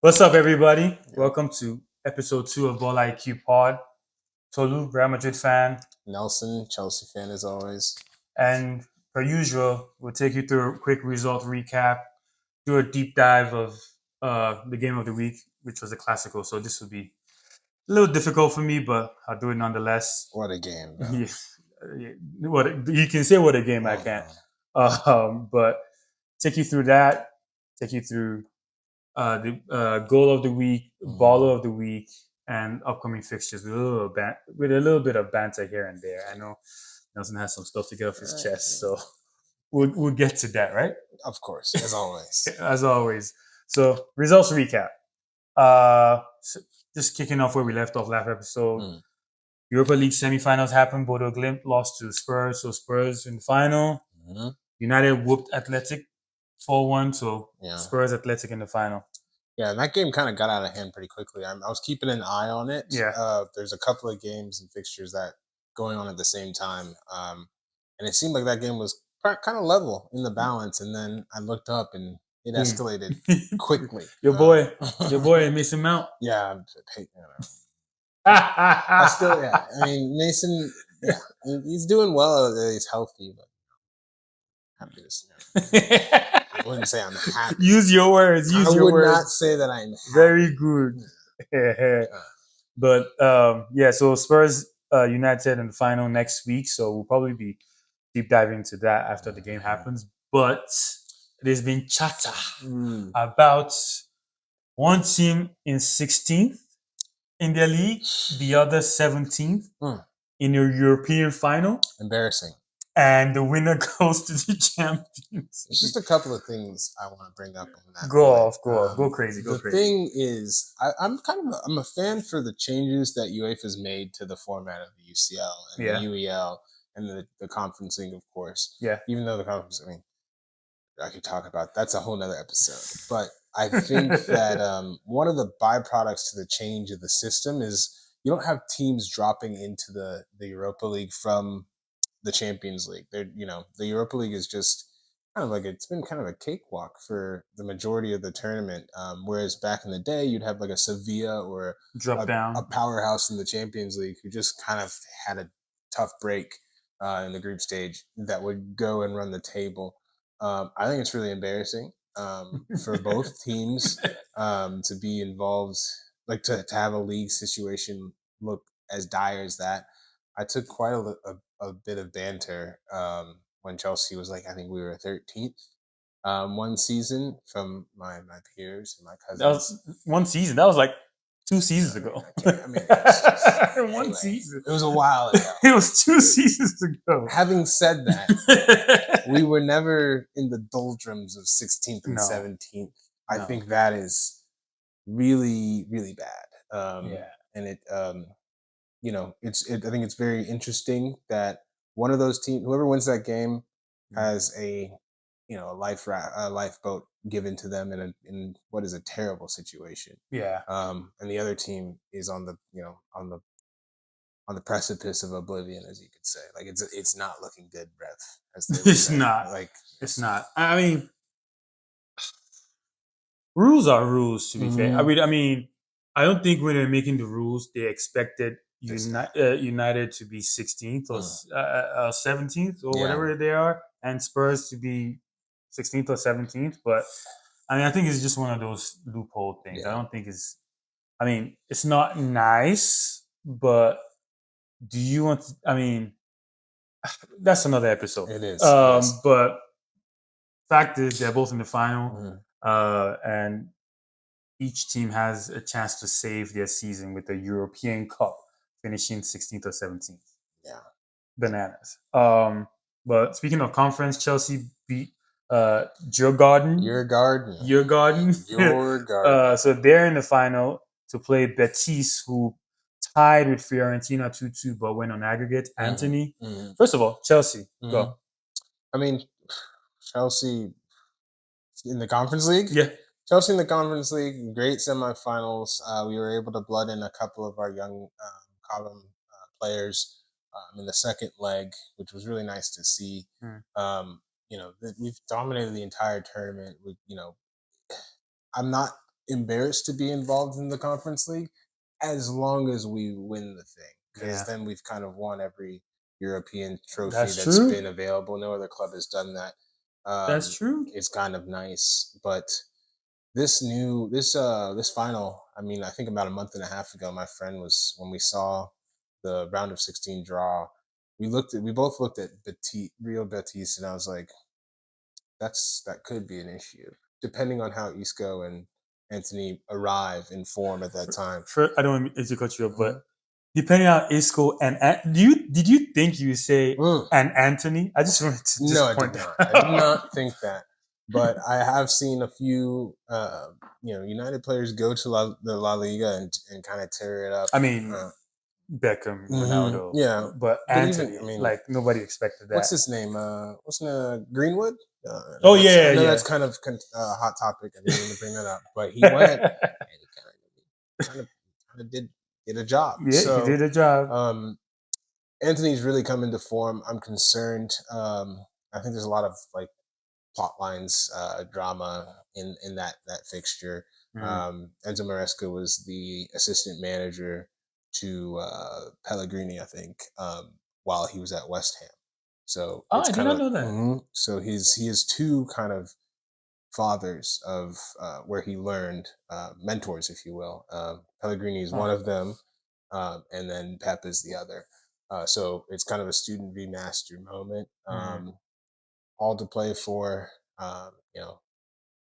What's up, everybody? Yeah. Welcome to episode 2 of Ball IQ Pod. Tolu, Real Madrid fan, Nelson, Chelsea fan as always. and per usual, we'll take you through a quick result recap, do a deep dive of the game of the week, which was a classical. So this will be a little difficult for me, but I'll do it nonetheless. What a game, bro. What you can say, what a game I can't. But take you through that. Take you through the goal of the week, baller of the week, and upcoming fixtures with a little bit of banter here and there. I know Nelson has some stuff to get off his chest, so we'll get to that, right? Of course, as always. As always. So results recap. So just kicking off where we left off last episode. Europa League semifinals happened. Bodo Glimt lost to Spurs, so Spurs in the final. United whooped Athletic 4-1, so Spurs Athletic in the final. Yeah, and that game kind of got out of hand pretty quickly. I was keeping an eye on it. Yeah. There's a couple of games and fixtures that going on at the same time, and it seemed like that game was kind of level in the balance. And then I looked up and it escalated quickly. Your boy Mason Mount. Yeah, I still, yeah. I mean, Mason, yeah, he's doing well. He's healthy, but happy to see him. I wouldn't say I'm happy. Use your words. I would not say that I'm happy. Very good. But yeah, so Spurs United in the final next week, so we'll probably be deep diving into that after the game happens. But there's been chatter about one team in 16th in their league, the other 17th in a European final. Embarrassing. And the winner goes to the champions. There's just a couple of things I want to bring up on that. Go off. Go crazy. The thing is, I'm a fan for the changes that UEFA's made to the format of the UCL and the UEL and the Conference League, of course. Yeah. Even though the Conference, I mean, I could talk about that's a whole nother episode. But I think that one of the byproducts to the change of the system is you don't have teams dropping into the Europa League from the Champions League. The Europa League is just kind of like it's been kind of a cakewalk for the majority of the tournament. Whereas back in the day, you'd have like a Sevilla or a powerhouse in the Champions League who just kind of had a tough break in the group stage that would go and run the table. I think it's really embarrassing for both teams to be involved, like to have a league situation look as dire as that. I took quite a bit of banter when Chelsea was like, I think we were 13th one season from my peers and my cousins. That was one season. That was like 2 seasons ago. One season. It was a while ago. It was 2 seasons ago. Having said that, we were never in the doldrums of 16th and 17th. I think that is really, really bad. And it I think it's very interesting that one of those teams, whoever wins that game, has a lifeboat given to them in what is a terrible situation. Yeah. And the other team is on the on the precipice of oblivion, as you could say. Like it's not looking good, Brev. It's not. It's not. I mean, rules are rules. To be fair, I mean, I don't think when they're making the rules, they expected United to be 16th or 17th or whatever they are, and Spurs to be 16th or 17th. But I mean, I think it's just one of those loophole things. Yeah. I don't think it's. I mean, it's not nice, but do you want? I mean, that's another episode. It is. Yes. But fact is, they're both in the final, and each team has a chance to save their season with the European Cup, finishing 16th or 17th. Yeah. Bananas. But speaking of conference, Chelsea beat Your Garden. So they're in the final to play Betis, who tied with Fiorentina 2-2, but went on aggregate. Anthony, first of all, Chelsea, go. I mean, Chelsea in the Conference League? Yeah. Chelsea in the Conference League, great semifinals. We were able to blood in a couple of our young column players in the second leg, which was really nice to see. We've dominated the entire tournament. I'm not embarrassed to be involved in the Conference League as long as we win the thing, because then we've kind of won every European trophy That's that's true. been available. No other club has done that. That's true. It's kind of nice, but this final, I mean, I think about a month and a half ago, my friend was when we saw the round of 16 draw. We both looked at Real Betis, and I was like, that could be an issue depending on how Isco and Anthony arrive in form at that time. I don't mean to cut you up, but Mhm. depending on Isco and did you think you say and Anthony? I just wanted to No, just I point did that not. I did out. not think that. But I have seen a few, United players go to the La Liga and kind of tear it up. I mean, Uh, Beckham, Ronaldo, yeah, but but even, Anthony, I mean, like nobody expected what's that. his name? Greenwood. Oh I yeah, know yeah. that's kind of a hot topic. I didn't mean to bring that up, but he went and he kind of did a job. Yeah, he So did a job. Anthony's really come into form. I'm concerned. I think there's a lot of like plot lines, drama in that fixture. Mm. Enzo Maresca was the assistant manager to Pellegrini, I think, while he was at West Ham. So Oh, it's I did kind not of know that. so he has two kind of fathers of where he learned, mentors, if you will. Pellegrini is one Huh. of them, and then Pep is the other. So it's kind of a student v master moment. Mm. All to play for.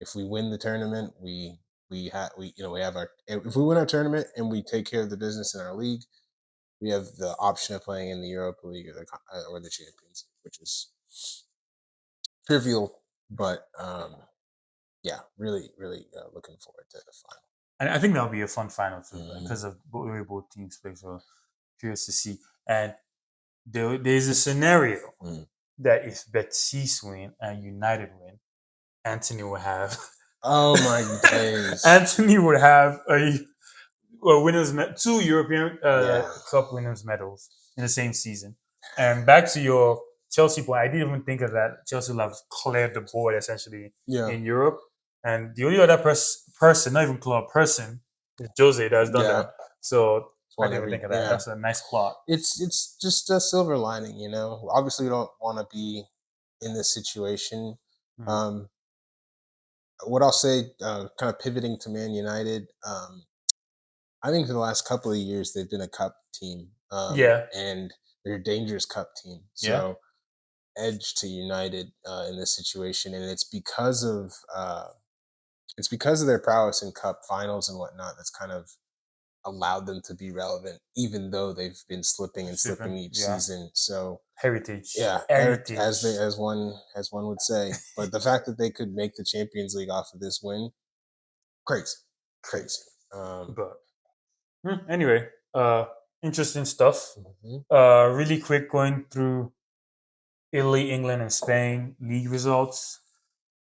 If we win the tournament, we have our. If we win our tournament and we take care of the business in our league, we have the option of playing in the Europa League or the Champions League, which is trivial, but yeah, really, really looking forward to the final. And I think that'll be a fun final too, Mhm. because of the way both teams play. So curious to see. And there's a scenario Mm. that if Betis win and United win, Anthony will have Oh my days! Anthony would have two European Yeah, Cup winners medals in the same season. And back to your Chelsea point, I didn't even think of that. Chelsea will have cleared the board essentially yeah, in Europe, and the only other person, not even club person, is Jose that has done yeah. that. So It's I one didn't even every think of that. yeah. That's a nice plot. It's just a silver lining, you know. Obviously, we don't want to be in this situation. Mm. Um, what I'll say, kind of pivoting to Man United, I think for the last couple of years they've been a cup team, Yeah, and they're a dangerous cup team. yeah, So edge to United in this situation, and it's because of their prowess in cup finals and whatnot that's kind of allowed them to be relevant, even though they've been slipping and slipping shipping. each Yeah, season. So heritage, yeah, heritage. as one would say. But the fact that they could make the Champions League off of this win, crazy, crazy. Crazy, Um, but anyway, interesting stuff. mhm. Really quick going through Italy, England, and Spain league results.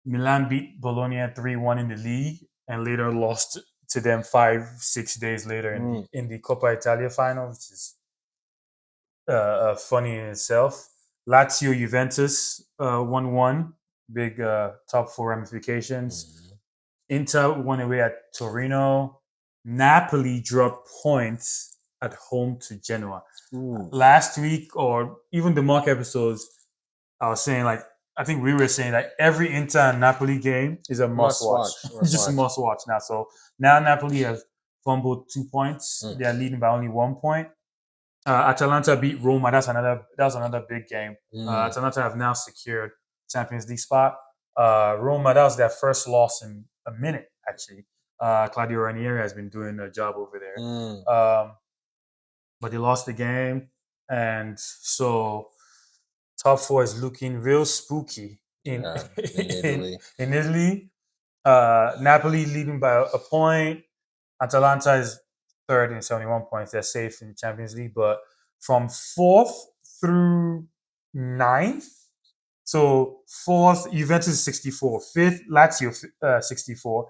Milan beat Bologna 3-1 in the league and later lost to them 5-6 days later in the Mm, Coppa Italia final, which is funny in itself. Lazio Juventus 1-1, big top four ramifications. mhm. Inter won away at Torino. Napoli dropped points at home to Genoa. Ooh, Last week, or even the mock episodes, I was saying like I think we were saying that every Inter and Napoli game is a must must watch. watch, It's must just a watch. must watch now. So now Napoli have fumbled 2 points. Mm, They are leading by only 1 point. Atalanta beat Roma. That's another big game. mm, Atalanta have now secured Champions League spot. Roma, that was their first loss in a minute actually. Claudio Ranieri has been doing a job over mm. there. But they lost the game, and so top four is looking real spooky in Yeah, in in, Italy. in Italy. Napoli leading by a point. Atalanta is third in 71 points. They're safe in the Champions League, but from fourth through ninth. So fourth, Juventus 64, fifth, Lazio 64,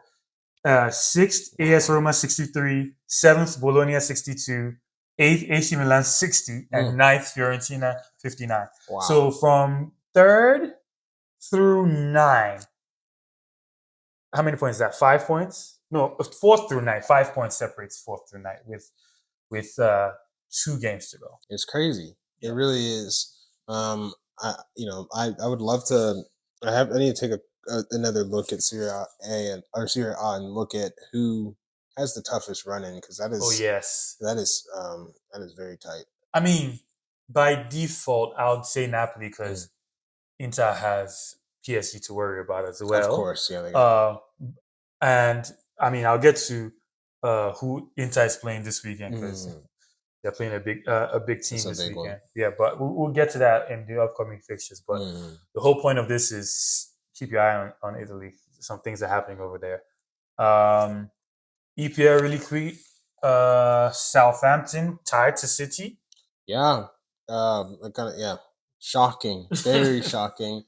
sixth, AS Wow. Roma 63, seventh, Bologna 62, eighth, AC Milan 60, and Mm, ninth, Fiorentina 59. wow. So from third through nine, how many points is that? 5 points? No, fourth through ninth. 5 points separates fourth through ninth with 2 games to go. It's crazy. Yeah. It really is. I would love to. I need to take another look at Serie A or Serie A and look at who has the toughest run in, because that is Oh yes. that is very tight. I mean, by default, I would say Napoli because Inter has PSG to worry about as well. Of course, yeah. They got And I mean, I'll get to who Inter is playing this weekend because they're playing a big team That's a this big weekend. one. Yeah, but we'll get to that in the upcoming fixtures. But the whole point of this is keep your eye on Italy. Some things are happening over there. EPL really quick. Southampton tied to City. Yeah. Shocking. Very shocking.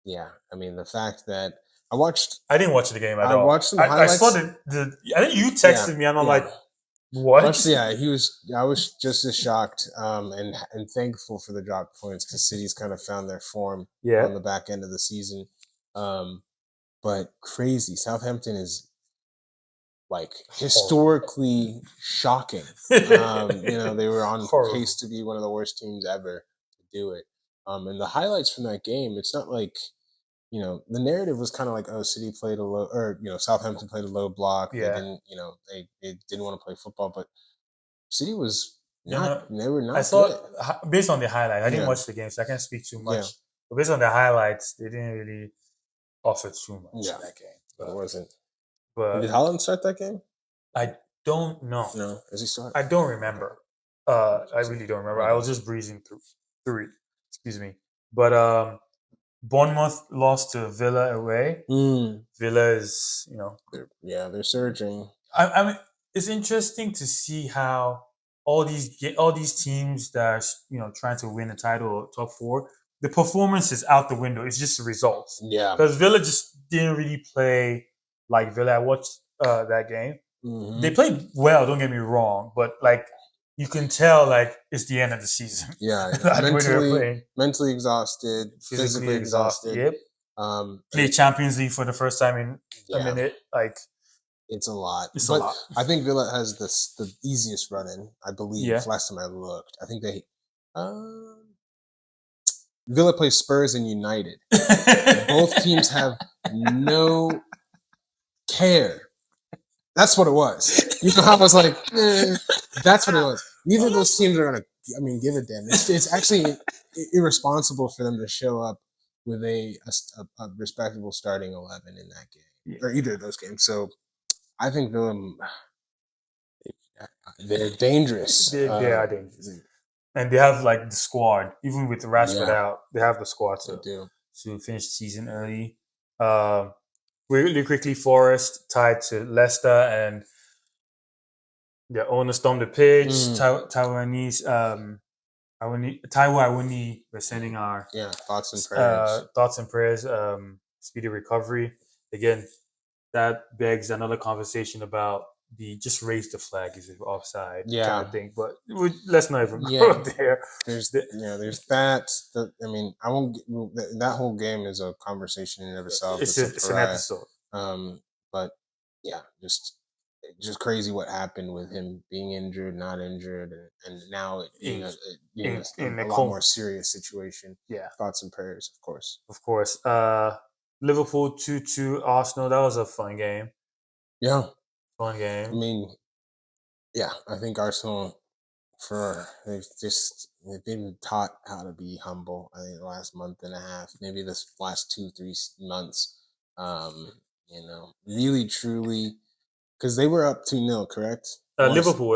Yeah. I mean, the fact that I didn't watch the game at I all. watched some I highlights. saw I think you texted me and I'm like, what? Honestly, yeah, I was just as shocked and thankful for the drop points, because City's kind of found their form on the back end of the season. But crazy, Southampton is like historically shocking. They were on pace to be one of the worst teams ever to do it. And the highlights from that game, it's not like, the narrative was kind of like, oh, City played a low, or Southampton played a low block. Yeah. They didn't, they didn't want to play football, but City was not. They were not. I saw good. Based on the highlight. I didn't Yeah. watch the game, so I can't speak too much. Yeah. But based on the highlights, they didn't really offer too much in that game. But it wasn't. But did Haaland start that game? I don't know. No, is he start? I don't remember. I really don't remember. I was just breezing through it. Excuse me. But Bournemouth lost to Villa away. Villa is, they're surging. I mean, it's interesting to see how all these teams that are, trying to win a title or top four, the performance is out the window. It's just the results. Yeah. Because Villa just didn't really play like Villa. I watched that game. They played well. Don't get me wrong, but like you can tell, like it's the end of the season. Yeah. mentally exhausted, physically exhausted. Yep. Play Champions League for the first time in a minute. Like it's a lot. It's a lot. I think Villa has the easiest run in, I believe. Yeah. Last time I looked, I think they Villa plays Spurs and United. Both teams have no care. That's what it was. I was like, that's what it was. Neither of those teams are gonna, give a damn. It's actually irresponsible for them to show up with a respectable starting 11 in that game, or either of those games. So I think they're dangerous. They are dangerous. And they have like the squad, even with Rashford out, they have the squad to finish the season early. Really quickly, Forest tied to Leicester, and their owner stormed the pitch. Taiwo Awuni, we're sending our thoughts and prayers. Thoughts and prayers. Speedy recovery. Again, that begs another conversation about the just raise the flag is it offside kind of thing. But let's not even go there. There's that. I won't. That whole game is a conversation in itself. It's an episode. But yeah, just crazy what happened with him being injured, not injured, and now in a lot more serious situation. Yeah. Thoughts and prayers, of course. Of course. Liverpool 2-2 Arsenal. That was a fun game. Yeah. Fun game. I think Arsenal they've been taught how to be humble. I think the last month and a half, maybe this last 2-3 months. Really truly, because they were up 2-0, correct? Liverpool.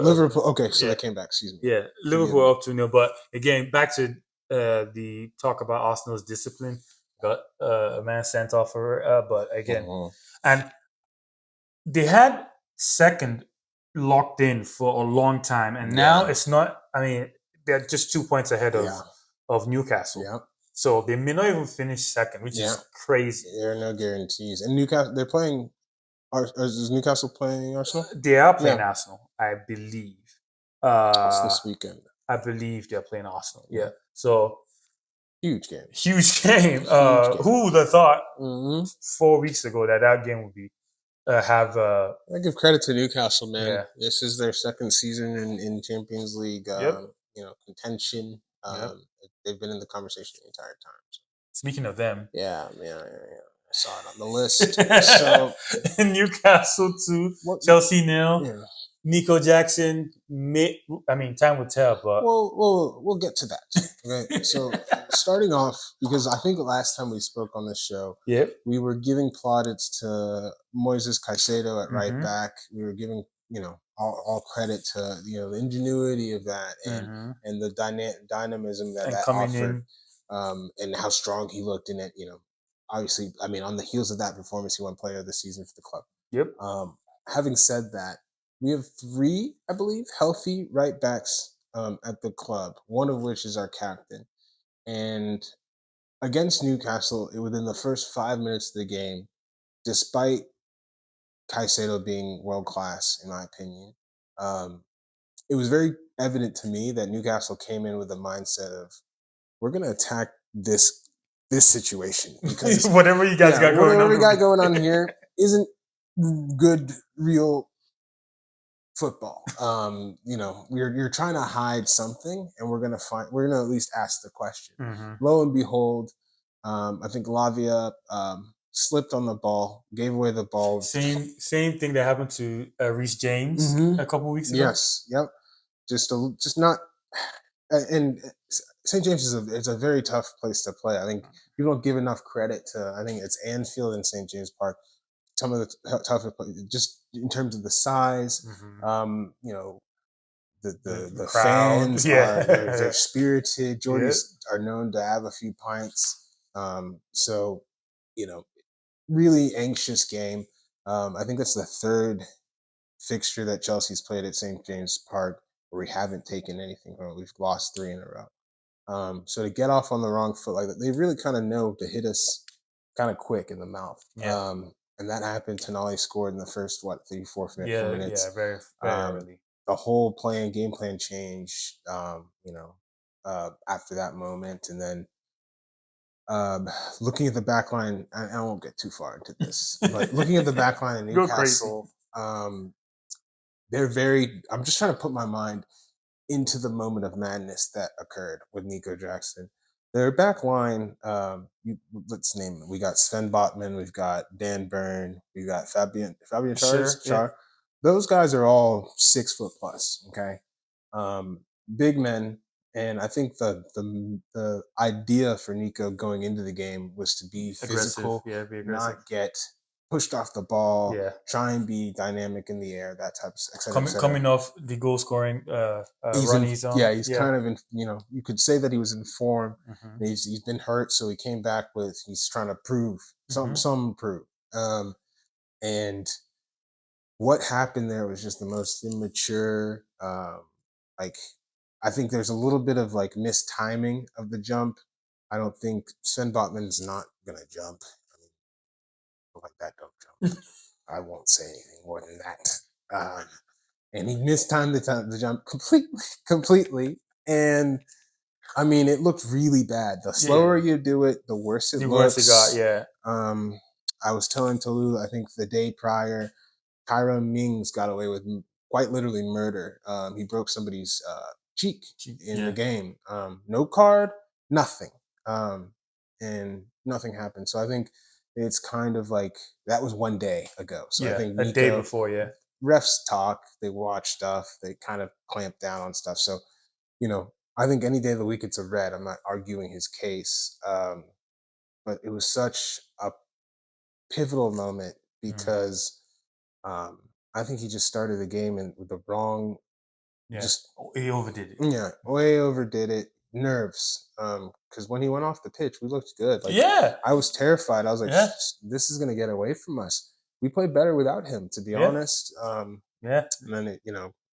Okay, so they came back. Excuse me. Yeah, Liverpool up 2-0. But again, back to the talk about Arsenal's discipline. Got a man sent off for, but again, and they had second locked in for a long time, and now it's not. I mean, they're just 2 points ahead of Newcastle. Yeah. So they may not even finish second, which is crazy. There are no guarantees. And Newcastle, they're playing. Is Newcastle playing Arsenal? They are playing Arsenal, I believe. It's this weekend. I believe they're playing Arsenal. Yeah. So huge game. Who would have thought 4 weeks ago that game would be have I give credit to Newcastle, man. yeah. This is their second season in Champions League, Yep. contention. Yep. They've been in the conversation the entire time. So. Speaking of them, Yeah. I saw it on the list. So Newcastle 2, what? Chelsea nil. Yeah. Nico Jackson, time will tell, but We'll get to that. Okay. So starting off, because I think the last time we spoke on this show, yep. we were giving plaudits to Moises Caicedo at right Mm-hmm. back. We were giving all credit to the ingenuity of that Mm-hmm. and the dynamism that And that coming offered, in, and how strong he looked in it. Obviously, I mean, on the heels of that performance, he won Player of the Season for the club. yep. Having said that, we have three, I believe, healthy right backs at the club. One of which is our captain, and against Newcastle, within the first 5 minutes of the game, despite Caicedo being world class, in my opinion, um, it was very evident to me that Newcastle came in with a mindset of we're going to attack this situation because Whatever you guys got going whatever on we over got going on here isn't good, real football. You're trying to hide something, and we're gonna at least ask the question. mm-hmm. Lo and behold, I think Lavia slipped on the ball, gave away the ball. Same thing that happened to Reece James a couple weeks ago. Yes, yep. Just not. And St. James is a very tough place to play. I think people don't give enough credit to. I think it's Anfield and St. James Park. Some of the toughest, just in terms of the size. Mm-hmm. The Crowd, fans are they're yeah. spirited. Yep. Geordies are known to have a few pints. So you know, really anxious game. I think that's the third fixture that Chelsea's played at St. James Park where we haven't taken anything from it. We've lost three in a row. So to get off on the wrong foot like that, they really kind of know to hit us kind of quick in the mouth. Yeah. And that happened. Tonali scored in the first 4 Yeah. minutes. Very Um, early. the whole game plan changed. After that moment, and then looking at the back line, I won't get too far into this, but looking at the back line in Go crazy. Newcastle, they're very. I'm just trying to put my mind into the moment of madness that occurred with Nico Jackson. Their back line, let's name it. We got Sven Botman, we've got Dan Byrne, we got Fabian Sure. Yeah. Char. Those guys are all 6 foot plus. Okay, big men, and I think the idea for Nico going into the game was to be Aggressive. physical, Yeah. Be aggressive. not get pushed off the ball, Yeah. try and be dynamic in the air, that type of et cetera, et cetera. Coming off the goal scoring He's run in, he's on. yeah, he's kind of in, you could say that he was in form. Mm-hmm. He's been hurt, so he came back with he's trying to prove Mm-hmm. some prove. And what happened there was just the most immature. Like I think there's a little bit of like mistiming of the jump. I don't think Sven Botman's not gonna jump. I mean, like that, don't jump. I won't say anything more than that. And he mistimed the jump completely. And I mean, it looked really bad. The slower you do it, the worse it The looks. worse it got. Yeah. I was telling Tolu, I think the day prior, Tyrone Mings got away with quite literally murder. He broke somebody's cheek in the game. No card, nothing. And nothing happened. So I think it's kind of like that was one day ago. So I think a day Nico, before. Yeah. refs talk, they watch stuff, they kind of clamp down on stuff. So, I think any day of the week it's a red. I'm not arguing his case. But it was such a pivotal moment because I think he just started the game and with the wrong, Yeah. just He overdid it. yeah, way overdid it. Nerves. Because when he went off the pitch, we looked good. Like Yeah. I was terrified. I was like, Yeah. this is gonna get away from us. We played better without him, to be honest. Yeah. And then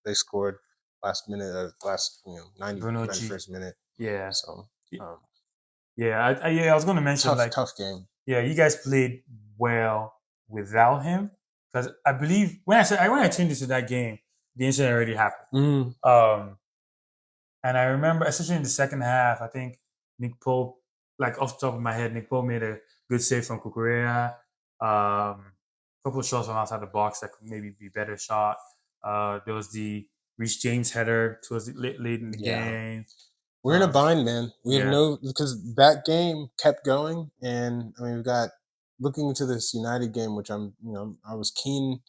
they scored last minute, last 90 Bruno G. 91st minute. Yeah. So Yeah. I was going to mention tough game. Yeah, you guys played well without him because I believe when I tuned into that game, the incident already happened. And I remember, especially in the second half, I think Nick Pope, like off the top of my head, Nick Pope made a good save from Kukurea. couple of shots from outside the box that could maybe be better shot. There was the Reece James header towards late in the Yeah. game. We're in a bind, man. We have yeah. no because that game kept going, and I mean we got looking into this United game, which I was keen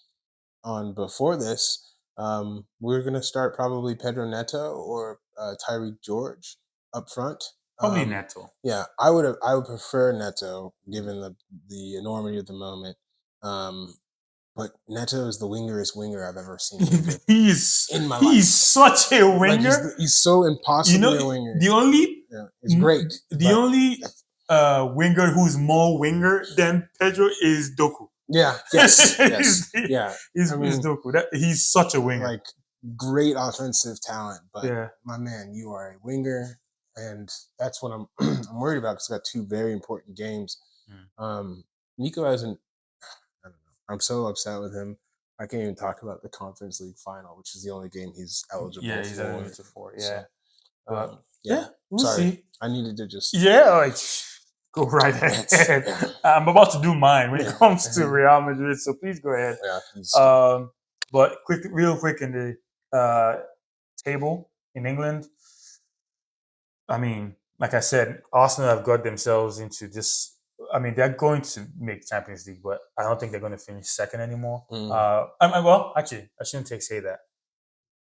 on before this. We're gonna start probably Pedro Neto or Tyreek George up front. Probably Neto. Yeah, I would prefer Neto given the enormity of the moment. Um, but Neto is the wingerest winger I've ever seen winger in my life. He's such a Like winger. he's so You know, impossibly a winger. the only Yeah, it's great. the But only winger who's more winger than Pedro is Doku. yeah, yes, yes, Is yeah. I is mean, Doku. He's such a winger. like great offensive talent, but Yeah. my man, you are a winger, and that's what I'm I'm worried about because I got two very important games. Nico hasn't. I don't know. I'm so upset with him. I can't even talk about the Conference League final, which is the only game he's eligible Yeah, he's for. eligible for. Yeah, So, but yeah, we'll sorry. see. I needed to just like go right ahead. yeah. I'm about to do mine when it Yeah. comes to Real Madrid, so please go ahead. Yeah, he's But real quick in the table in England. I mean, like I said, Arsenal have got themselves into this. I mean, they're going to make Champions League, but I don't think they're going to finish second anymore. Well, actually, I shouldn't say that.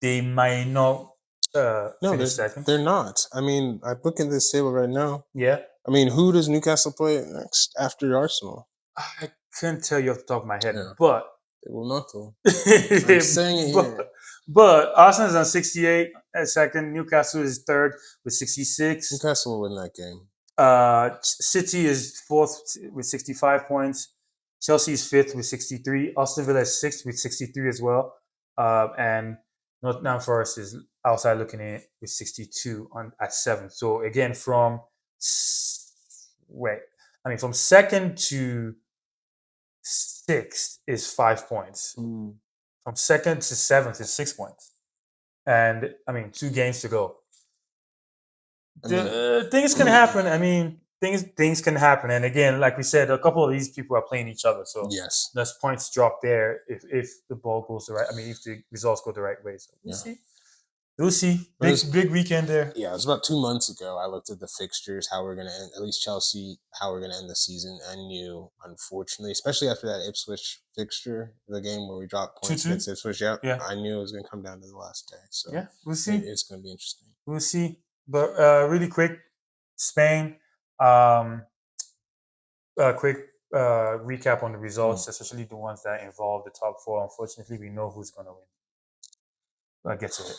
They might not no, finish second. they're not. I mean, I look at this table right now. Yeah. I mean, who does Newcastle play next after Arsenal? I couldn't tell you off the top of my head, Yeah. but They will not though. I'm saying it here. But Arsenal is on 68 at second. Newcastle is third with 66. Newcastle will win that game. City is fourth with 65 points. Chelsea is fifth with 63. Aston Villa is sixth with 63 as well. And Nottingham Forest is outside looking in with 62 at seventh. So again, from from second to sixth is 5 points. From second to seventh is 6 points. And I mean, 2 games to go. Things can happen. I mean, things can happen. And again, like we said, a couple of these people are playing each other, so yes, there's points drop there if the ball goes the right. I mean, if the results go the right way. So we'll see. We'll see. Big weekend there. Yeah, it was about 2 months ago. I looked at the fixtures, how we're gonna end, at least Chelsea, how we're gonna end the season. I knew, unfortunately, especially after that Ipswich fixture, the game where we dropped points 2-2? against Ipswich. Yeah, Yeah. I knew it was gonna come down to the last day. So yeah, we'll see. it's gonna be interesting. We'll see. But really quick, Spain. Quick recap on the results, especially the ones that involve the top four. Unfortunately, we know who's going to win. I'll get to it.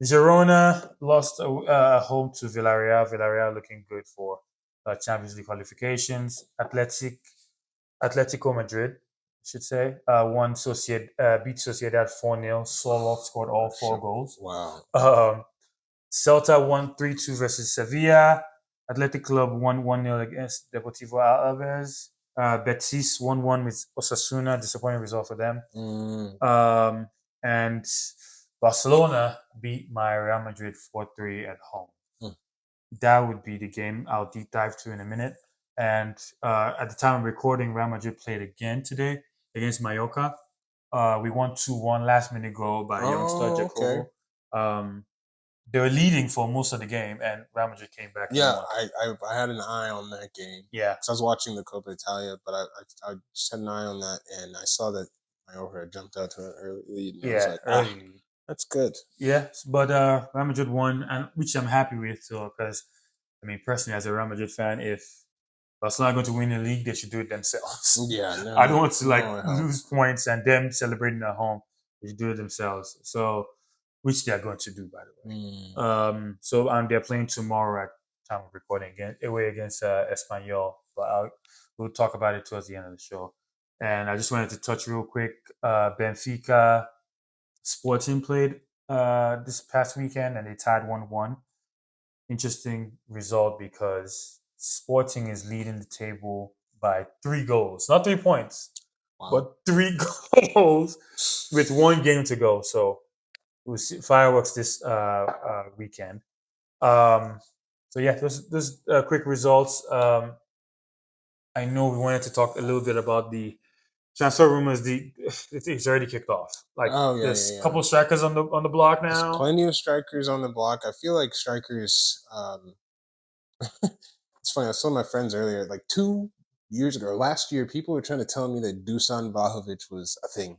Girona lost home to Villarreal. Villarreal looking good for Champions League qualifications. Atletico Madrid, I should say, beat Sociedad 4-0. Solov scored all 4 goals. Wow. Celta won 3-2 versus Sevilla. Athletic Club won 1-0 against Deportivo Alaves. Betis 1-1 with Osasuna. Disappointing result for them. And Barcelona beat my Real Madrid 4-3 at home. That would be the game I'll deep dive to in a minute. And at the time of recording, Real Madrid played again today against Mallorca. We won 2-1, last minute goal by youngster Jacobo. They were leading for most of the game, and Real Madrid came back. Yeah, I had an eye on that game. Yeah, because I was watching the Coppa Italia, but I just had an eye on that, and I saw that Mallorca had jumped out to an early lead. And I was like, early lead. That's good. Yes, but Real Madrid won, and which I'm happy with. So, because I mean, personally, as a Real Madrid fan, if Barcelona are going to win the league, they should do it themselves. Yeah, no, I don't want to lose points and them celebrating at home. They should do it themselves. So, which they are going to do, by the way. So, they're playing tomorrow at time of recording away against Espanyol. But we'll talk about it towards the end of the show. And I just wanted to touch real quick. Benfica Sporting played this past weekend and they tied 1-1. Interesting result because Sporting is leading the table by 3 goals, not 3 points, but 3 goals with 1 game to go. So we'll see fireworks this weekend. So yeah, those quick results. I know we wanted to talk a little bit about the transfer rumors. It's already kicked off. Like Oh yeah, there's yeah, a yeah. couple strikers on the block There's now. plenty of strikers on the block. I feel like strikers. It's funny. I was telling my friends earlier, like 2 years ago, or last year, people were trying to tell me that Dusan Vlahovic was a thing.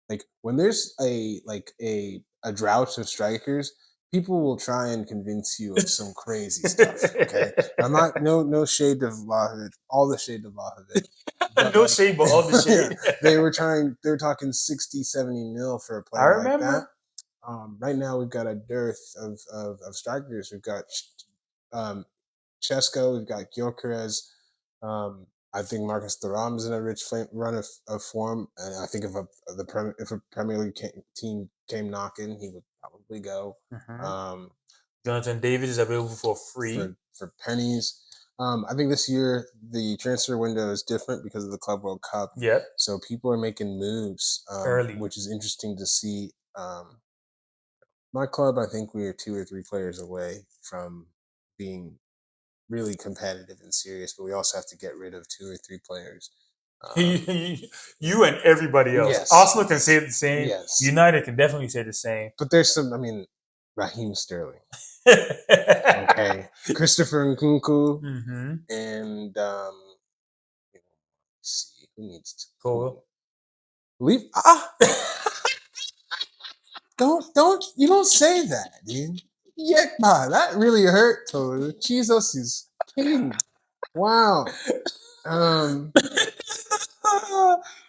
Like when there's a drought of strikers, people will try and convince you of some crazy stuff. Okay, I'm not no shade to Vlahovic, all the shade to Vlahovic, but No like shade, but all the yeah, shade. they were talking 60, 70 mil for a I player like that. remember. Right now, we've got a dearth of strikers. We've got um, Chesko, we've got Gyökeres. I think Marcus Thuram is in a rich run of form, and I think if a Premier League team came knocking, he would probably go um, Jonathan David is available for free. for pennies. I think this year the transfer window is different because of the Club World Cup. Yep. So people are making moves Early. which is interesting to see. My club, I think we are 2 or 3 players away from being really competitive and serious, but we also have to get rid of 2 or 3 players. You and everybody else. Yes, Arsenal can say the same. yes. United can definitely say the same. But there's some. I mean, Raheem Sterling, okay, Christopher Nkunku, and let's see who needs to Cool. leave. You don't say that, dude. Yeah, that really hurt. So Jesus is king. Wow.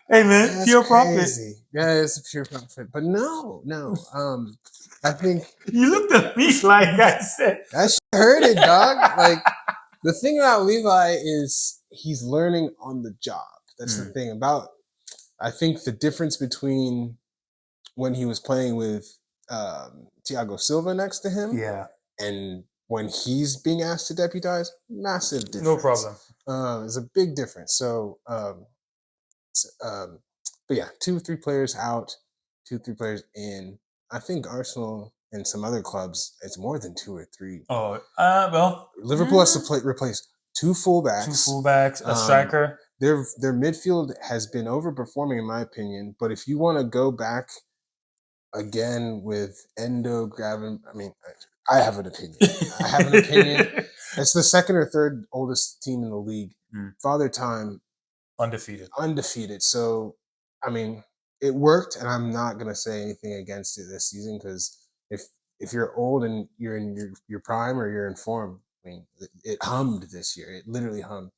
Hey man, That's pure profit. crazy. Yeah, it's a pure profit. But no. I think You looked at me like I said. that shit hurt it, dog. Like the thing about Levi is he's learning on the job. That's the thing about. I think the difference between when he was playing with Thiago Silva next to him, Yeah, and when he's being asked to deputize, massive difference. no problem. There's a big difference. So, but yeah, 2 or 3 players out, 2 or 3 players in. I think Arsenal and some other clubs, it's more than 2 or 3. Oh, well, Liverpool has to replace 2 fullbacks, 2 fullbacks, a striker. Their midfield has been overperforming, in my opinion. But if you want to go back again with Endo grabbing, I mean, I have an opinion. It's the second or third oldest team in the league. Father Time, undefeated. So, I mean, it worked, and I'm not gonna say anything against it this season because if you're old and you're in your prime or you're in form, I mean, it hummed this year. It literally hummed.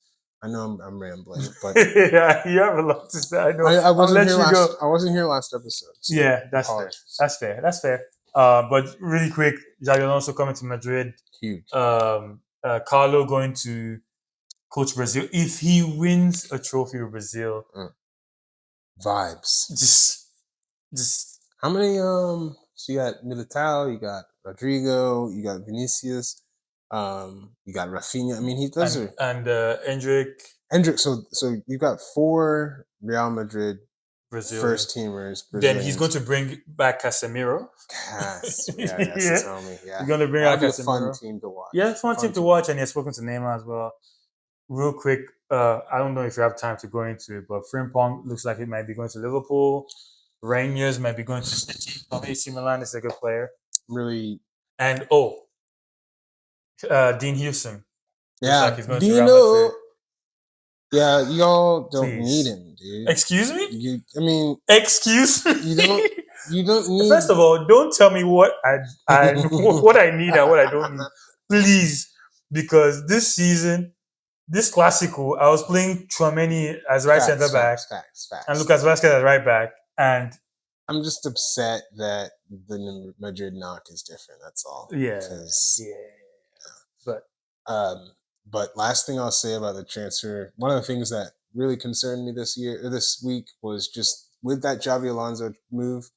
I know I'm rambling, but yeah, you have a lot to say. I know. I wasn't here last. Go. I wasn't here last episode. So yeah, that's apologies. fair. That's fair. But really quick, Xabi Alonso coming to Madrid. Huge. Carlo going to coach Brazil. If he wins a trophy with Brazil, vibes. Just how many? So you got Militao, you got Rodrigo, you got Vinicius, you got Rafinha. I mean, those are Endrick. So you got 4 Real Madrid first teamers. Then he's going to bring back Casemiro. That's his homie. Yeah, he's going to bring That'll out be Casemiro. a fun team to watch. Yeah, fun team to watch, and he's spoken to Neymar as well. Real quick, I don't know if you have time to go into it, but Frimpong looks like it might be going to Liverpool. Rangers might be going to City. AC Milan is a good player. Really. And Dean Houston. Yeah, like he's going to Real Madrid. Yeah, y'all don't need him, dude. Excuse me? Excuse me? You don't need. First of all, don't tell me what I what I need and what I don't need. Please. Because this season, this Classico, I was playing Tchouaméni as right center back. Facts. And Lucas Vazquez as right back. And I'm just upset that the Madrid knock is different. That's all. Yeah. But last thing I'll say about the transfer, one of the things that really concerned me this week was just with that Xabi Alonso move.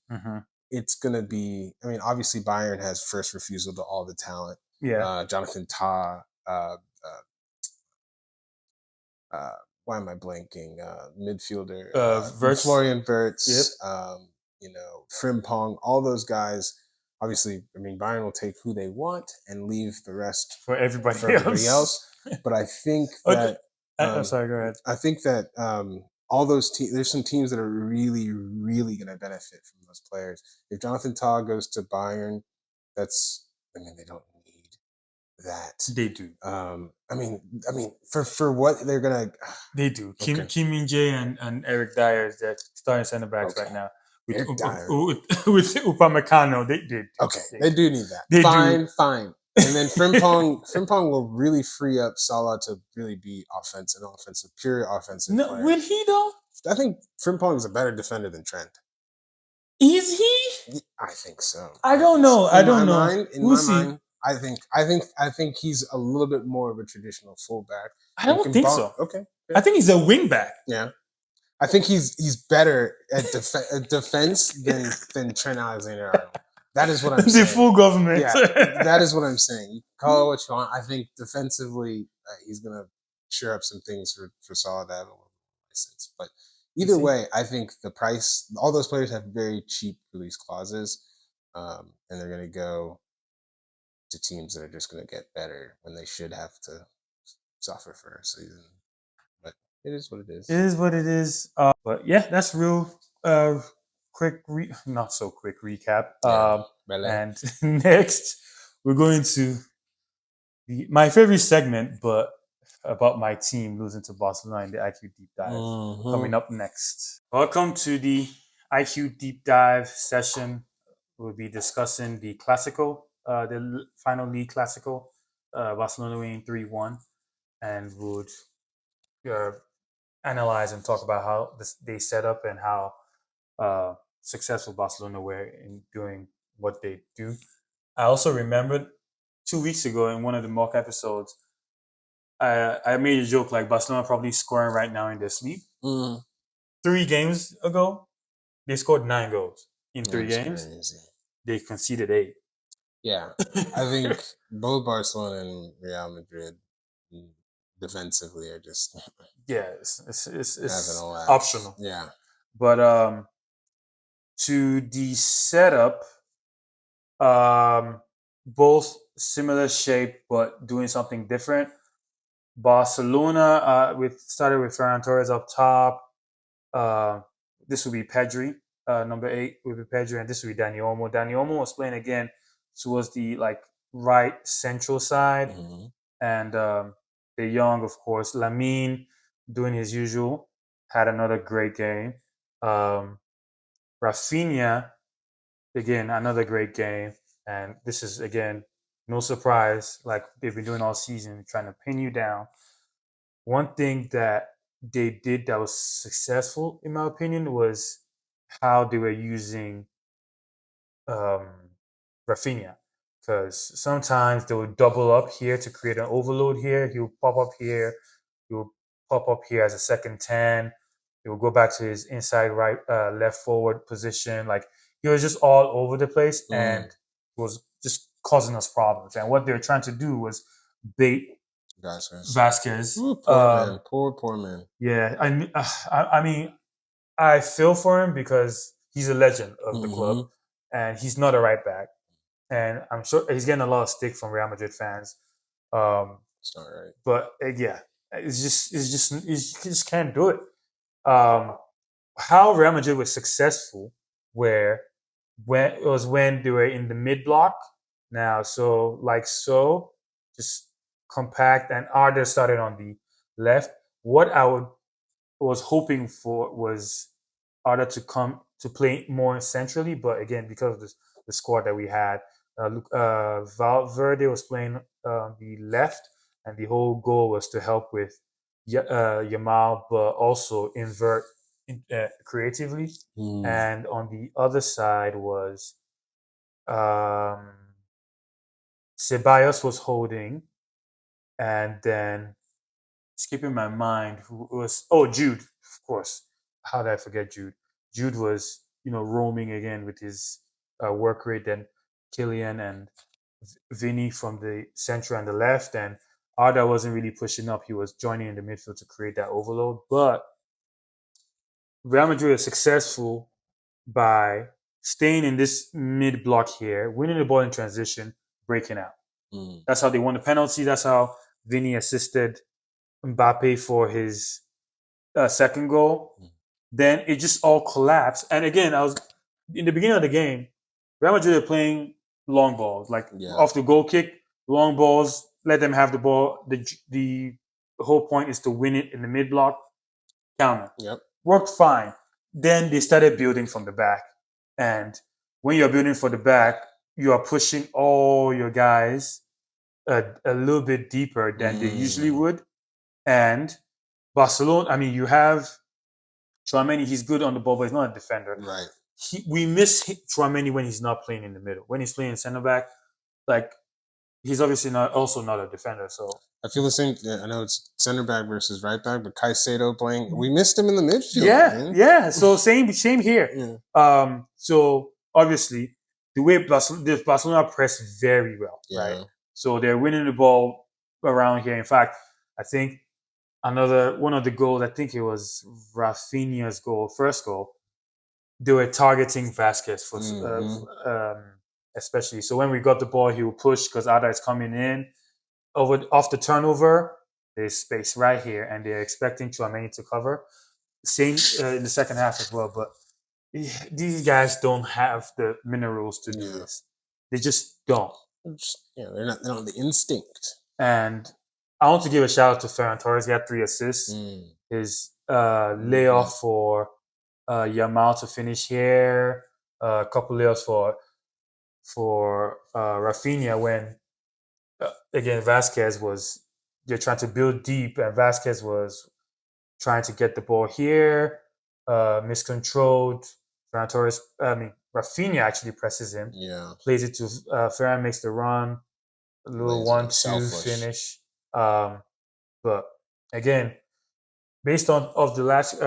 It's gonna be. I mean, obviously Bayern has first refusal to all the talent. Yeah. Jonathan Tah. Why am I blanking? Midfielder. Florian Wirtz. Yep. Frimpong. All those guys. Obviously, I mean, Bayern will take who they want and leave the rest for everybody else. But I think that. Sorry, go ahead. I think that all those teams, there's some teams that are really, really going to benefit from those players. If Jonathan Tah goes to Bayern, they don't need that. They do. For what they're gonna, they do. Okay. Kim Min Jae and Eric Dyer is their starting center backs right now. With Eric Dyer. with Upamecano, they did. Okay, they do need that. They fine, do. fine. And then Frimpong will really free up Salah to really be pure offensive No, player. will he though? I think Frimpong is a better defender than Trent. Is he? I think so. I don't know. In my mind, I think he's a little bit more of a traditional fullback. I don't think so. Okay. I think he's a wing back. Yeah. I think he's better at defense than Trent Alexander-Arnold. That is what I'm saying. The full government. Yeah, that is what I'm saying. You call it what you want. I think defensively, he's going to shore up some things for Salah to have a little license. But either way, I think the price, all those players have very cheap release clauses, and they're going to go to teams that are just going to get better when they should have to suffer for a season. But it is what it is. It is what it is. But yeah, that's real quick, not so quick recap. And next, we're going to my favorite segment, but about my team losing to Barcelona in the IQ Deep Dive. Coming up next. Welcome to the IQ Deep Dive session. We'll be discussing the Clásico, the final league Clásico, Barcelona winning 3-1, and would analyze and talk about how they set up and how successful Barcelona were in doing what they do. I also remembered 2 weeks ago in one of the mock episodes, I made a joke like Barcelona probably scoring right now in their sleep. 3 games ago, they scored 9 goals in 3 games. Crazy. They conceded 8. Yeah, I think both Barcelona and Real Madrid defensively are just it's optional. Yeah, but to the setup, both similar shape but doing something different. Barcelona started with Ferran Torres up top. This would be Pedri. Number 8 would be Pedri, and this would be Dani Olmo. Dani Olmo was playing again towards the right central side, and De Jong, of course. Lamine doing his usual, had another great game. Rafinha, again, another great game, and this is again no surprise, like they've been doing all season, trying to pin you down. One thing that they did that was successful, in my opinion, was how they were using Rafinha. Because sometimes they would double up here to create an overload here. He'll pop up here. He'll pop up here as a second 10. He will go back to his inside right, left forward position. Like he was just all over the place and was just causing us problems. And what they were trying to do was bait Vasquez. Ooh, poor man. Yeah, I mean, I feel for him because he's a legend of the club, and he's not a right back, and I'm sure he's getting a lot of stick from Real Madrid fans. It's not right, but yeah, you just can't do it. How Real Madrid was successful, when they were in the mid block. Now, just compact, and Arda started on the left. What I was hoping for was Arda to come to play more centrally, but again, because of the squad that we had, Valverde was playing the left, and the whole goal was to help with Yamal, but also invert creatively. And on the other side was Ceballos was holding, and then skipping my mind, who was Jude, of course. How did I forget Jude? Jude was roaming again with his work rate, and Kylian and Vinny from the center and the left, and Arda wasn't really pushing up. He was joining in the midfield to create that overload. But Real Madrid is successful by staying in this mid block here, winning the ball in transition, breaking out. That's how they won the penalty. That's how Vinny assisted Mbappe for his second goal. Then it just all collapsed. And again, I was in the beginning of the game. Real Madrid are playing long balls, like Yeah. off the goal kick, long balls. Let them have the ball. The whole point is to win it in the mid block counter. Yep. Worked fine. Then they started building from the back, and when you're building for the back, you are pushing all your guys a little bit deeper than they usually would. And Barcelona, I mean, you have Chouameni, he's good on the ball, but he's not a defender. Right. We miss Chouameni when he's not playing in the middle. When he's playing center back, like he's obviously not a defender. So I feel the same. I know it's center back versus right back, but Caicedo playing, we missed him in the midfield. Yeah, man. yeah. So same here. Yeah. So obviously the way Barcelona press very well, right? So they're winning the ball around here. In fact, I think another one of the goals, I think it was Rafinha's goal, first goal. They were targeting Vasquez for especially. So when we got the ball, he would push because Ada is coming in off the turnover. There's space right here, and they're expecting Chouameni to cover. Same in the second half as well, but these guys don't have the minerals to do this. They just don't. They're not. They don't have the instinct. And I want to give a shout out to Ferran Torres. He had 3 assists. His layoff for Yamal to finish here. A couple layups for Rafinha when again Vasquez was they're trying to build deep and Vasquez was trying to get the ball here, miscontrolled. Ferran Torres, Rafinha actually presses him. Yeah. Plays it to Ferran, makes the run, a little 1-2 finish. But again, based on of the last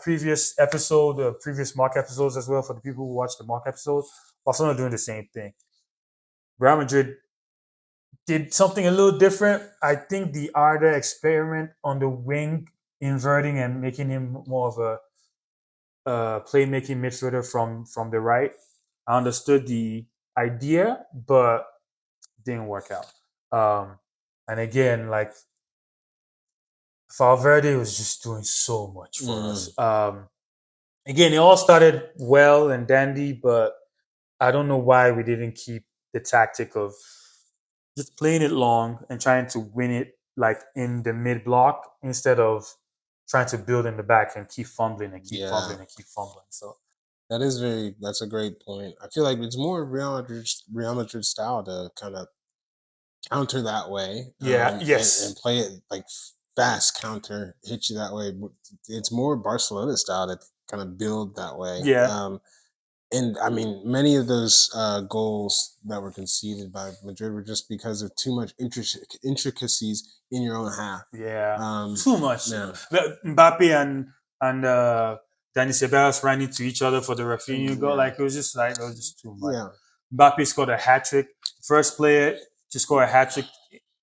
previous episode, the previous mock episodes as well for the people who watch the mock episodes, Barcelona doing the same thing. Real Madrid did something a little different. I think the Arda experiment on the wing, inverting and making him more of a playmaking midfielder from the right. I understood the idea, but didn't work out. And again, like Valverde was just doing so much for us. Again, it all started well and dandy, but I don't know why we didn't keep the tactic of just playing it long and trying to win it like in the mid block instead of trying to build in the back and keep fumbling and keep fumbling and keep fumbling. So that's a great point. I feel like it's more Real Madrid style to kind of counter that way. And play it like fast counter, hit you that way. It's more Barcelona style to kind of build that way. Yeah. And I mean, many of those goals that were conceded by Madrid were just because of too much intricacies in your own half. Yeah, too much. Yeah. Mbappe and Dani Ceballos ran into each other for the Rafinha goal. Like it was just too much. Yeah. Mbappe scored a hat trick. First player to score a hat trick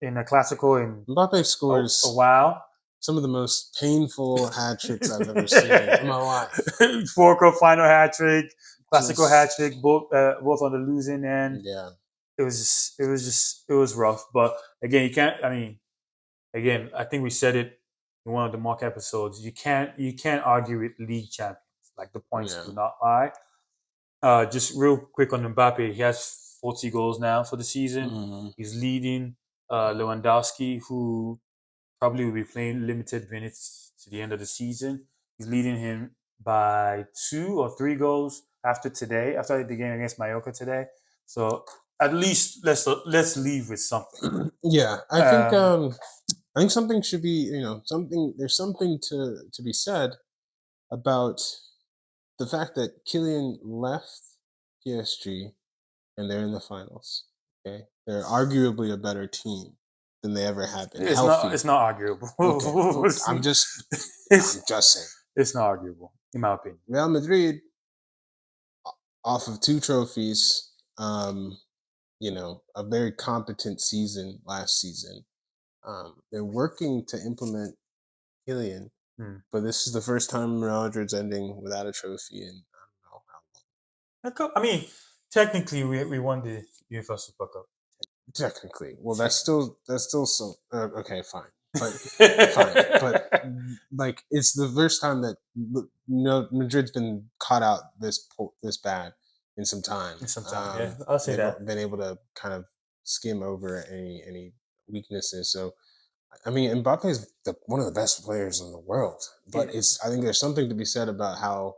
in a Clasico in Mbappe scores a while. Some of the most painful hat tricks I've ever seen in my life. 4 Cup final hat trick, Clasico hat trick, both on the losing end. Yeah, it was rough. But again, you can't. I mean, again, I think we said it in one of the mock episodes. You can't argue with league champions. Like the points do not lie. Just real quick on Mbappe, he has 40 goals now for the season. He's leading Lewandowski, who probably will be playing limited minutes to the end of the season. He's leading him by 2 or 3 goals after the game against Mallorca today. So at least let's leave with something. Yeah, I think something should be something. There's something to be said about the fact that Kylian left PSG and they're in the finals. Okay, they're arguably a better team than they ever have been. It's not arguable. Okay. I'm just saying. It's not arguable, in my opinion. Real Madrid, off of 2 trophies, a very competent season last season. They're working to implement Kylian, but this is the first time Real Madrid's ending without a trophy in I don't know how long. I mean, technically, we won the UEFA Super Cup. Technically, well, that's still so okay. Fine. but fine. But like, it's the first time that Madrid's been caught out this bad in some time. Sometimes, yeah, I'll say They've that. been able to kind of skim over any weaknesses. So I mean, Mbappe is one of the best players in the world, but Yeah. I think there's something to be said about how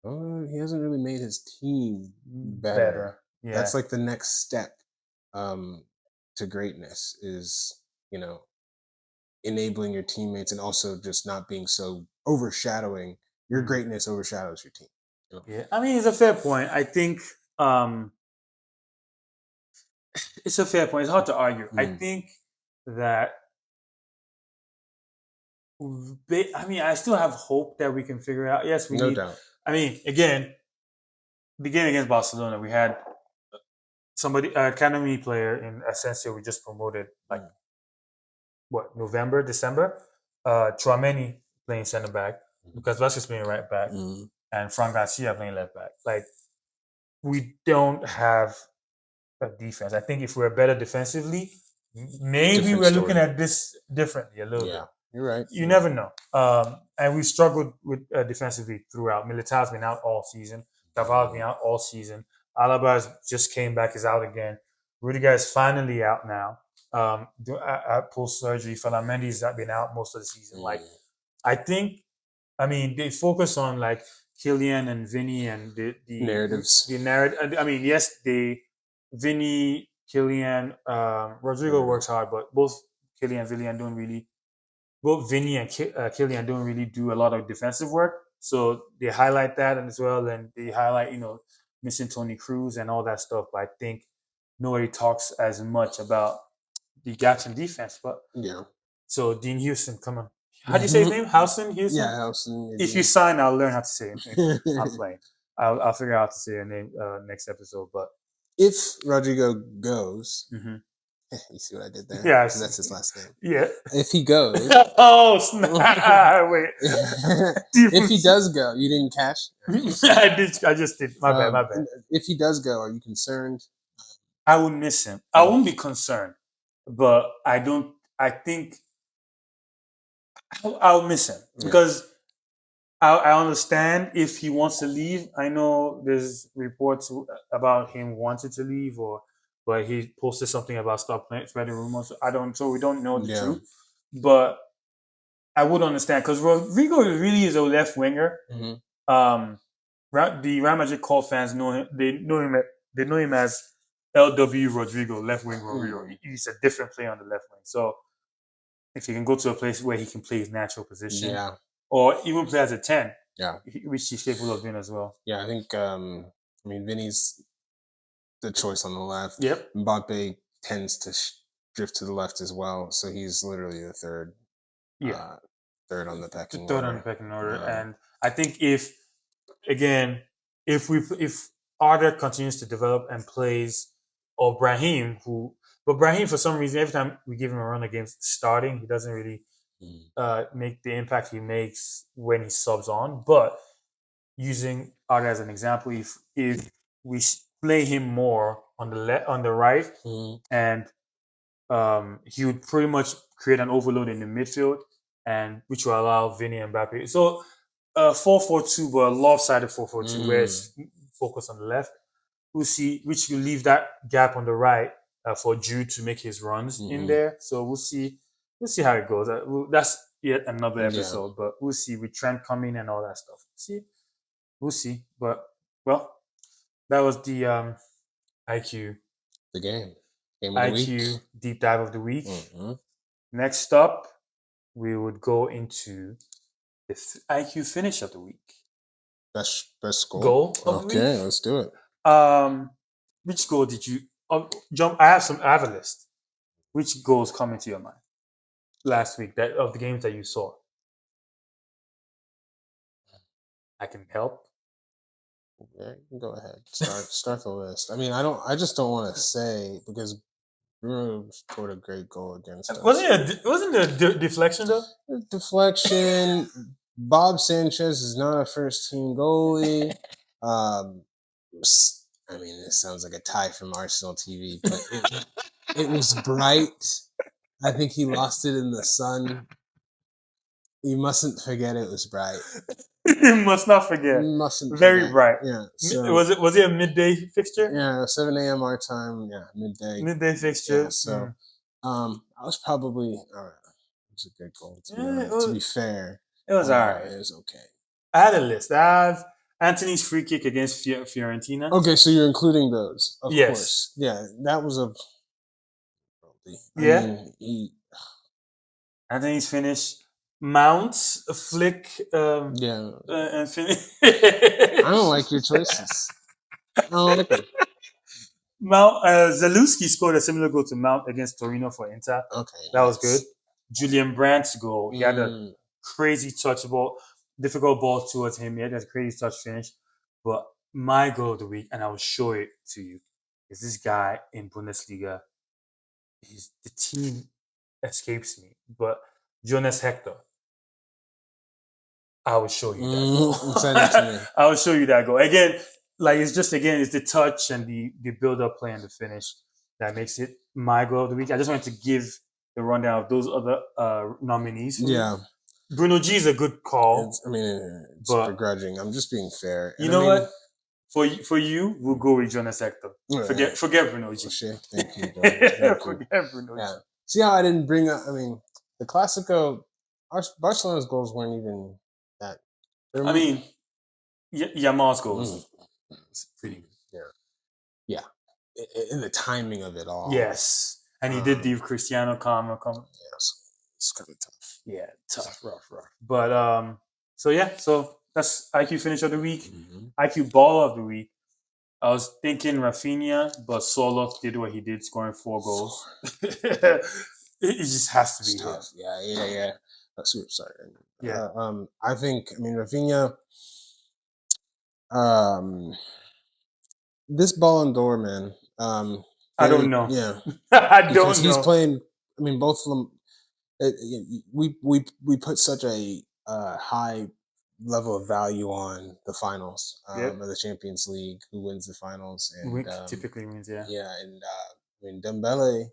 he hasn't really made his team better. Better, yeah. That's like the next step to greatness is, enabling your teammates and also just not being so overshadowing. Your greatness overshadows your team. Yeah, I mean, it's a fair point. I think it's a fair point. It's hard to argue. I think that I mean, I still have hope that we can figure it out. Yes, we No need. doubt. I mean, again, the game against Barcelona, we had somebody, academy player in Asensio, we just promoted like what, November, December. Chouameni playing center back, because Vasquez playing right back, and Frank Garcia playing left back. Like, we don't have a defense. I think if we're better defensively, maybe Different we're looking story. at this differently a little bit. Yeah, you're right. You never know. And we struggled with defensively throughout. Militao's been out all season. Carvalho's been out all season. Alaba just came back, is out again. Rudiger is finally out now. Post surgery. Mendy's been out most of the season. Like, I think, I mean, they focus on like Kylian and Vinny and the Narratives. The narrative. I mean, yes, Vinny, Kylian, Rodrigo works hard, but both Kylian and Vinny don't really. Both Vinny and Kylian don't really do a lot of defensive work, so they highlight that as well, and they highlight missing Tony Cruz and all that stuff. But I think nobody talks as much about the gaps in defense. But Yeah. so Dean Houston, come on. How do you say his name? Houston Houston? Yeah, Houston. If you sign, I'll learn how to say it. I'm playing. I'll figure out how to say your name next episode. But if Rodrigo goes, you see what I did there? Yeah, because that's his last name. Yeah. If he goes, oh snap! Wait. If he does go, you didn't catch. I just did. My bad. My bad. If he does go, are you concerned? I would miss him. I won't be concerned, but I don't. I think I'll miss him because I understand if he wants to leave. I know there's reports about him wanting to leave, but he posted something about stop spreading rumors. So we don't know the truth, but I would understand because Rodrigo really is a left winger. The Real Madrid call fans know him. They know him. They know him as LW Rodrigo, left wing Rodrigo. He's a different player on the left wing. So if he can go to a place where he can play his natural position, or even play as a 10, which he's capable of doing as well. Yeah, I think. I mean, Vinny's the choice on the left. Yep. Mbappe tends to drift to the left as well, so he's literally the third. Yeah. Third on the pecking order. Third on the pecking order, and I think if Arthur continues to develop and plays, or Brahim, but Brahim, for some reason, every time we give him a run against starting, he doesn't really make the impact he makes when he subs on. But using Arthur as an example, if we play him more on the right, and he would pretty much create an overload in the midfield, and which will allow Vinny and Mbappe. So 4-4-2, but a lopsided 4-4-2, where it's focused on the left. We'll see, which will leave that gap on the right for Jude to make his runs in there. So we'll see how it goes. That's yet another episode, but we'll see with Trent coming and all that stuff. We'll see. But well, that was the IQ. The game of the IQ week. deep dive of the week. Next up, we would go into the IQ finish of the week. Best goal of the week. Okay, let's do it. Which goal did you jump? I have a list. Which goals come into your mind last week of the games that you saw? I can help. Yeah, go ahead. Start the list. I mean, I just don't want to say because Bruno scored a great goal against us. Wasn't it a deflection though? Deflection. Bob Sanchez is not a first team goalie. I mean, it sounds like a tie from Arsenal TV, but it was bright. I think he lost it in the sun. You mustn't forget it was bright. You must not forget. You mustn't Very forget. bright. Yeah. So Was it a midday fixture? yeah, 7 a.m. our time. Yeah, midday. Midday fixture. Yeah. So I was probably it was a good goal to be fair. It was alright. It was okay. I had a list. I have Anthony's free kick against Fiorentina. Okay, so you're including those, of Yes. course. Yeah, that was a. Yeah. Mean, Anthony's finish. Mounts, a flick, yeah. and finish. I don't like your choices. I don't like them. Mount Zalewski scored a similar goal to Mount against Torino for Inter. Okay, that was good. Julian Brandt's goal. He had a crazy touch ball, difficult ball towards him. He had a crazy touch finish. But my goal of the week, and I will show it to you, is this guy in Bundesliga. The team escapes me, but Jonas Hector. I will show you that goal. Send it to me. I will show you that goal. Again, it's the touch and the build up play and the finish that makes it my goal of the week. I just wanted to give the rundown of those other nominees. Yeah. Bruno G is a good call. It's begrudging. I'm just being fair. You know what? For you, we'll go with Jonas Hector. Forget Bruno G. Oh, shit. Thank you. Thank forget Bruno G. See how I didn't bring up? The Clasico. Barcelona's goals weren't even that. Yamal's goals. It's pretty good. Yeah. In the timing of it all. Yes. And he did leave Cristiano Calma. Yeah, it's kind of tough. Yeah, tough, rough. But so that's IQ finish of the week. IQ ball of the week. I was thinking Rafinha, but Soloth did what he did, scoring 4 goals. It just has to be tough. Yeah. That's super sorry. Yeah. I think Rafinha. This Ballon d'Or, man. I don't know. Yeah, I don't know. He's playing. Both of them. We put such a high level of value on the finals of the Champions League. Who wins the finals? And typically wins, yeah. Yeah, and Dembele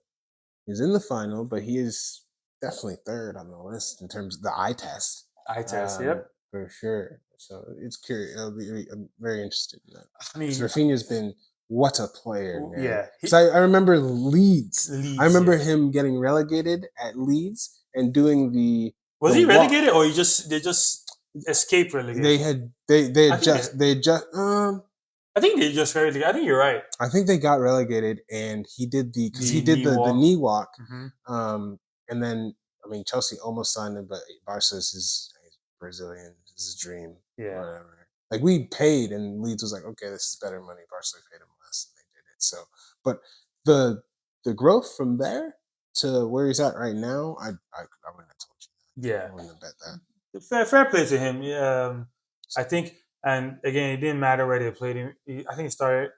is in the final, but he is definitely third on the list in terms of the eye test. Yep, for sure. So it's curious. I'm very interested in that. Rafinha's been what a player, man. Yeah, because I remember Leeds. I remember him getting relegated at Leeds and doing the. Was he relegated, or they just escaped relegation? They had just. I think they just relegated. I think you're right. I think they got relegated, and he did the knee walk. And then Chelsea almost signed him, but Barca is Brazilian. This is a dream. Yeah. Whatever. We paid, and Leeds was like, okay, this is better money. Barca paid him less, and they did it. So, but the growth from there to where he's at right now, I wouldn't have told you that. Yeah. I wouldn't have bet that. Fair play to him. Yeah. I think, and again, it didn't matter where they played him. I think it started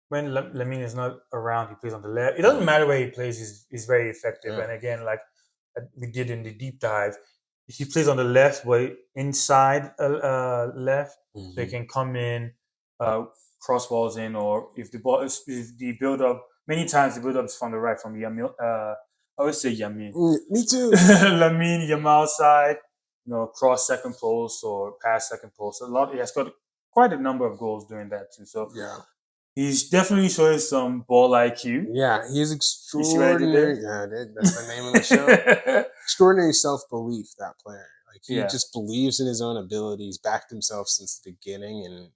when Lamine is not around. He plays on the left. It doesn't matter where he plays. He's very effective. And again, like we did in the deep dive, he plays on the left, but inside left, so he can come in, cross balls in, or if the build up. Many times the build up is from the right, from Yamil. I always say Yamin. Me too. Lamine Yamal side, cross second post or pass second post. He has got quite a number of goals doing that too. So yeah. He's definitely showing some ball IQ. Yeah, he is extraordinary. Yeah, that's the name of the show. Extraordinary self-belief, that player. He just believes in his own abilities, backed himself since the beginning.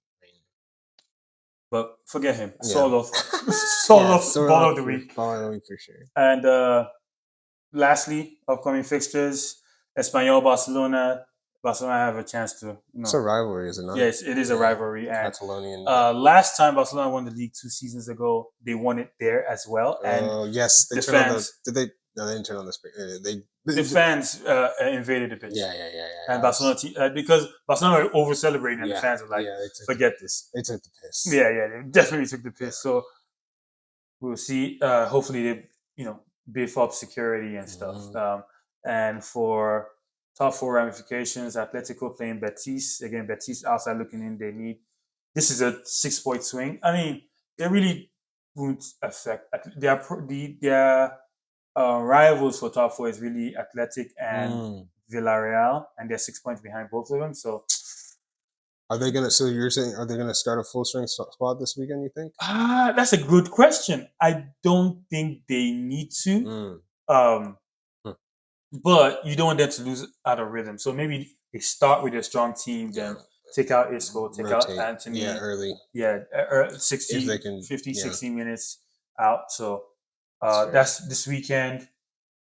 But forget him. Soloth. Ball of the week. Ball of the week for sure. And lastly, upcoming fixtures, Espanyol, Barcelona. Barcelona have a chance to. It's a rivalry, is it not? Yes, it is a rivalry. And Catalonian. Last time Barcelona won the league 2 seasons ago, they won it there as well. And yes, they turned on the. Did they? No, they didn't turn on the speaker. The fans invaded the pitch. Yeah. And Barcelona, because Barcelona were over celebrating, and the fans were like, "Forget this." They took the piss. Yeah, they definitely took the piss. So we'll see. Hopefully, they beef up security and stuff. And for top 4 ramifications, Atletico playing Betis. Again, Betis outside looking in. This is a 6-point swing. They really won't affect their rivals for top four is really Athletic and Mm. Villarreal, and they're 6 points behind both of them. So Are they gonna? So you're saying are they gonna start a full strength squad this weekend? You think? that's a good question. I don't think they need to. Mm. Um, Hmm. but you don't want them to lose out of rhythm. So maybe they start with a strong team, then take out Isco, take out Rotate. Anthony. Yeah, early. Yeah, 60, If they can, 50, yeah. 60 minutes out. So That's that's this weekend.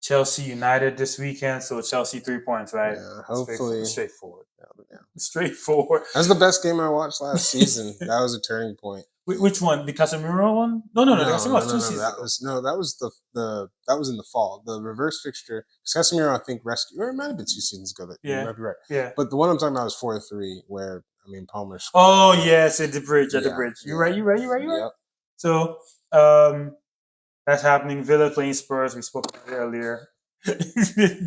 Chelsea United this weekend. So Chelsea 3 points, right? Yeah, hopefully. Straightforward. Yeah. Straightforward. That's the best game I watched last season. That was a turning point. Which one? The Casemiro one? No. The Casemiro was 2 seasons ago. That was that was in the fall. The reverse fixture. Casemiro, I think, rescued. Or it might have been 2 seasons ago. That you might be right. Yeah. But the one I'm talking about is 4-3, where Palmer. Oh yes, at the bridge. At the bridge. You're right. Yep. So that's happening. Villa playing Spurs. We spoke about it earlier.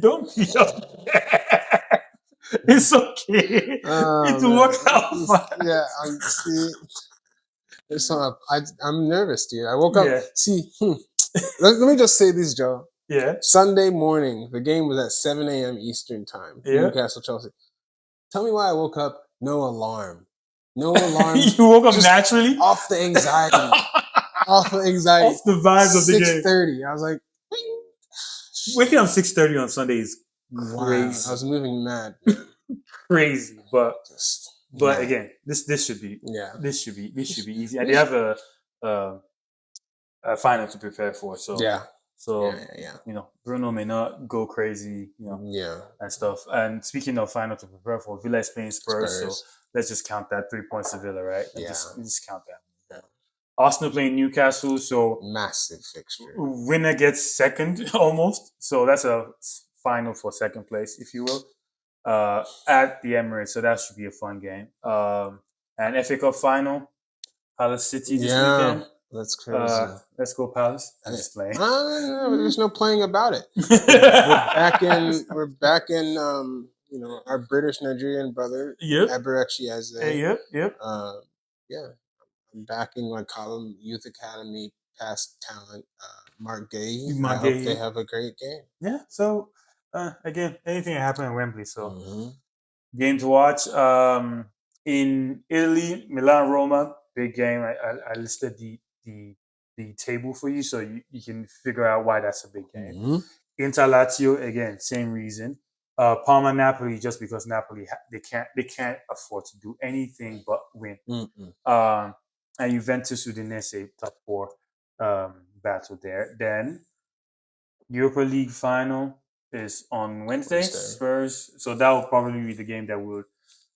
Don't be upset. It's okay. It's work out fine. Yeah, I'm nervous, dude. I woke up. See, let me just say this, Joe. Yeah. Sunday morning, the game was at 7 a.m. Eastern time. Yeah. Newcastle Chelsea. Tell me why I woke up. No alarm. No alarm. You woke up naturally? Off the anxiety. Off the vibes of the game. 6:30. I was like, waking up 6:30 on Sunday is crazy. Wow, I was moving mad. Crazy, but again, this should be this should be easy. And they have a final to prepare for. So Bruno may not go crazy, and stuff. And speaking of final to prepare for, Villa is playing Spurs. So let's just count that 3 points to Villa, right? Just count that. Yeah. Arsenal playing Newcastle, so massive fixture. Winner gets second almost. So that's a final for second place, if you will, at the Emirates. So that should be a fun game. And FA Cup final, Palace City this weekend. That's crazy. Let's go Palace. I'm just playing. There's no playing about it. We're back in our British Nigerian brother, Eberechi Eze. Yep. I'm backing my column Youth Academy past talent, Mark Gay. I hope they have a great game. Yeah. So again, anything can happen in Wembley. So game to watch. In Italy, Milan Roma, big game. I listed the table for you, so you can figure out why that's a big game. Inter Lazio, again, same reason. Parma Napoli, just because Napoli they can't afford to do anything but win. And Juventus Udinese, top four battle there. Then Europa League final is on Wednesday. Spurs. So that will probably be the game that we'll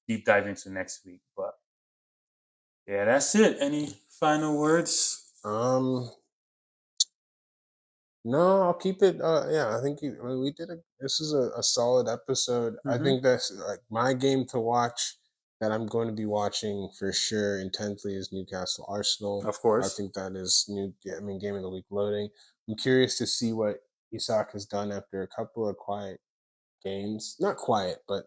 deep dive into next week. But yeah, that's it. Any final words? No, I'll keep it. I think we did this is a solid episode. I think that's like my game to watch that I'm going to be watching for sure intensely is Newcastle Arsenal. Of course. I think that is game of the week loading. I'm curious to see what Isak has done after a couple of quiet games. Not quiet, but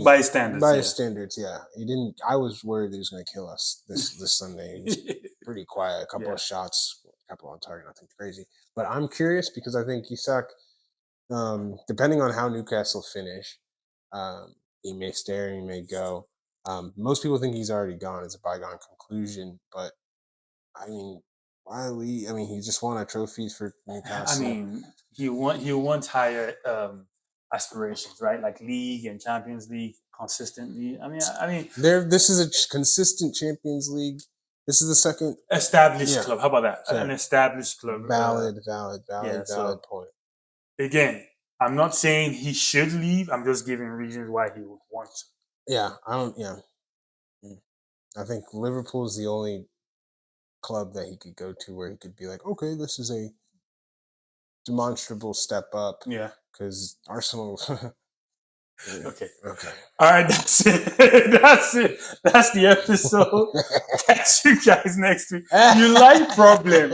by standards. Yeah. He didn't. I was worried he was going to kill us this Sunday. He was pretty quiet. A couple of shots, a couple on target. Nothing crazy. But I'm curious because I think Isak, depending on how Newcastle finish, he may stay or he may go. Most people think he's already gone. It's a bygone conclusion. But he just won a trophy for Newcastle. He wants higher aspirations, right? Like league and Champions League consistently. This is a consistent Champions League. This is the second established club. How about that? Fair. An established club. Valid point. Again, I'm not saying he should leave. I'm just giving reasons why he would want to. Yeah, I think Liverpool is the only club that he could go to where he could be like, okay, this is a demonstrable step up. Yeah. Because Arsenal. Okay. All right, that's it. That's the episode. Catch you guys next week. You like problem.